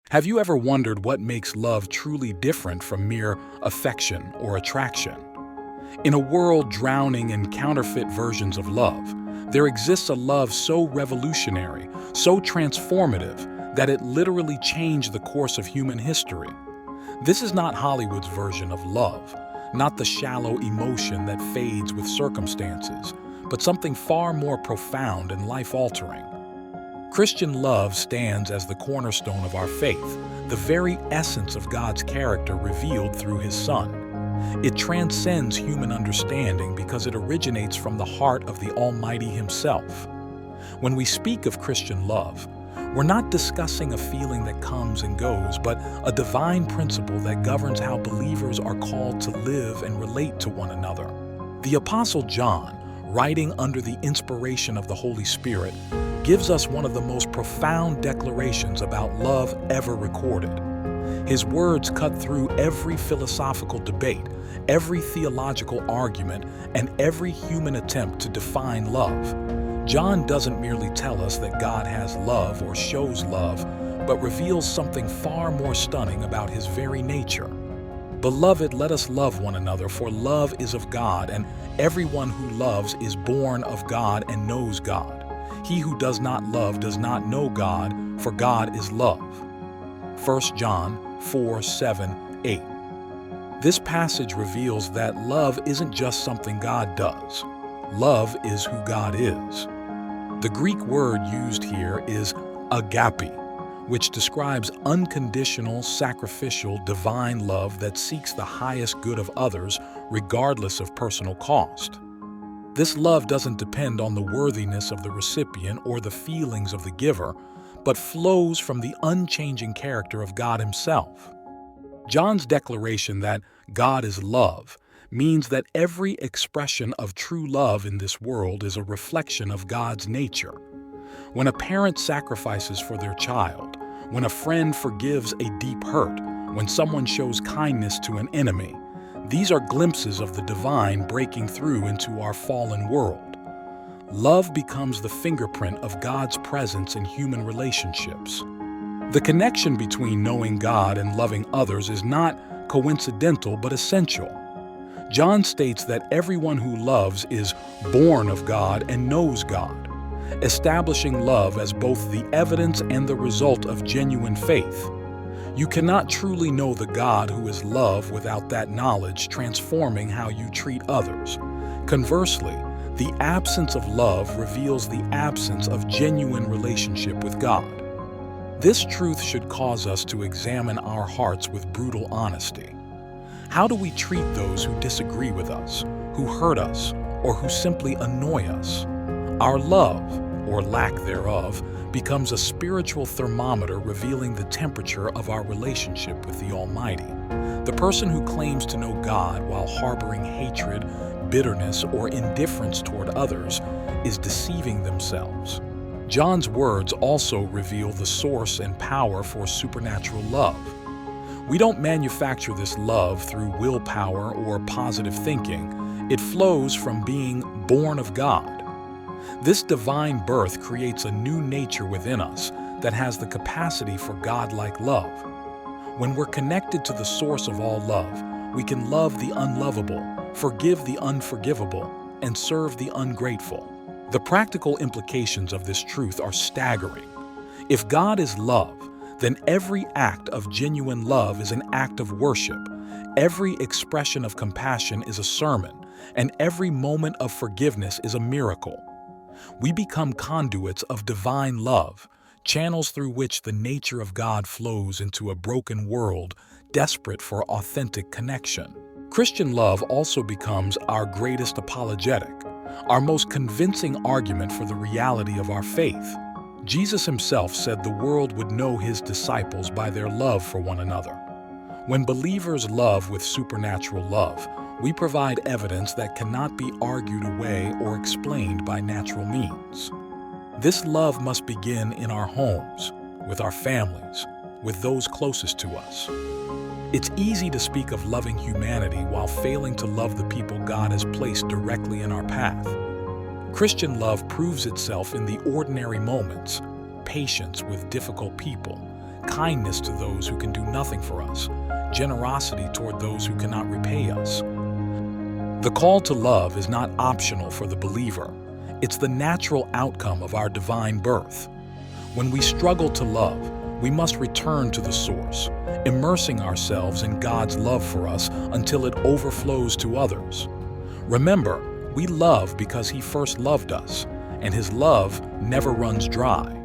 Have you ever wondered what makes love truly different from mere affection or attraction? In a world drowning in counterfeit versions of love, there exists a love so revolutionary, so transformative, that it literally changed the course of human history. This is not Hollywood's version of love, not the shallow emotion that fades with circumstances, but something far more profound and life-altering. Christian love stands as the cornerstone of our faith, the very essence of God's character revealed through His Son. It transcends human understanding because it originates from the heart of the Almighty Himself. When we speak of Christian love, we're not discussing a feeling that comes and goes, but a divine principle that governs how believers are called to live and relate to one another. The Apostle John, writing under the inspiration of the Holy Spirit, gives us one of the most profound declarations about love ever recorded. His words cut through every philosophical debate, every theological argument, and every human attempt to define love. John doesn't merely tell us that God has love or shows love, but reveals something far more stunning about His very nature. Beloved, let us love one another, for love is of God, and everyone who loves is born of God and knows God. He who does not love does not know God, for God is love. 1 John 4:7-8. This passage reveals that love isn't just something God does. Love is who God is. The Greek word used here is agape, which describes unconditional, sacrificial, divine love that seeks the highest good of others, regardless of personal cost. This love doesn't depend on the worthiness of the recipient or the feelings of the giver, but flows from the unchanging character of God Himself. John's declaration that God is love means that every expression of true love in this world is a reflection of God's nature. When a parent sacrifices for their child, when a friend forgives a deep hurt, when someone shows kindness to an enemy, these are glimpses of the divine breaking through into our fallen world. Love becomes the fingerprint of God's presence in human relationships. The connection between knowing God and loving others is not coincidental but essential. John states that everyone who loves is born of God and knows God, establishing love as both the evidence and the result of genuine faith. You cannot truly know the God who is love without that knowledge transforming how you treat others. Conversely, the absence of love reveals the absence of genuine relationship with God. This truth should cause us to examine our hearts with brutal honesty. How do we treat those who disagree with us, who hurt us, or who simply annoy us? Our love, or lack thereof, becomes a spiritual thermometer revealing the temperature of our relationship with the Almighty. The person who claims to know God while harboring hatred, bitterness, or indifference toward others is deceiving themselves. John's words also reveal the source and power for supernatural love. We don't manufacture this love through willpower or positive thinking. It flows from being born of God. This divine birth creates a new nature within us that has the capacity for God-like love. When we're connected to the source of all love, we can love the unlovable, forgive the unforgivable, and serve the ungrateful. The practical implications of this truth are staggering. If God is love, then every act of genuine love is an act of worship. Every expression of compassion is a sermon, and every moment of forgiveness is a miracle. We become conduits of divine love, channels through which the nature of God flows into a broken world desperate for authentic connection. Christian love also becomes our greatest apologetic, our most convincing argument for the reality of our faith. Jesus Himself said the world would know His disciples by their love for one another. When believers love with supernatural love, we provide evidence that cannot be argued away or explained by natural means. This love must begin in our homes, with our families, with those closest to us. It's easy to speak of loving humanity while failing to love the people God has placed directly in our path. Christian love proves itself in the ordinary moments: patience with difficult people, kindness to those who can do nothing for us, generosity toward those who cannot repay us. The call to love is not optional for the believer. It's the natural outcome of our divine birth. When we struggle to love, we must return to the source, immersing ourselves in God's love for us until it overflows to others. Remember, we love because He first loved us, and His love never runs dry.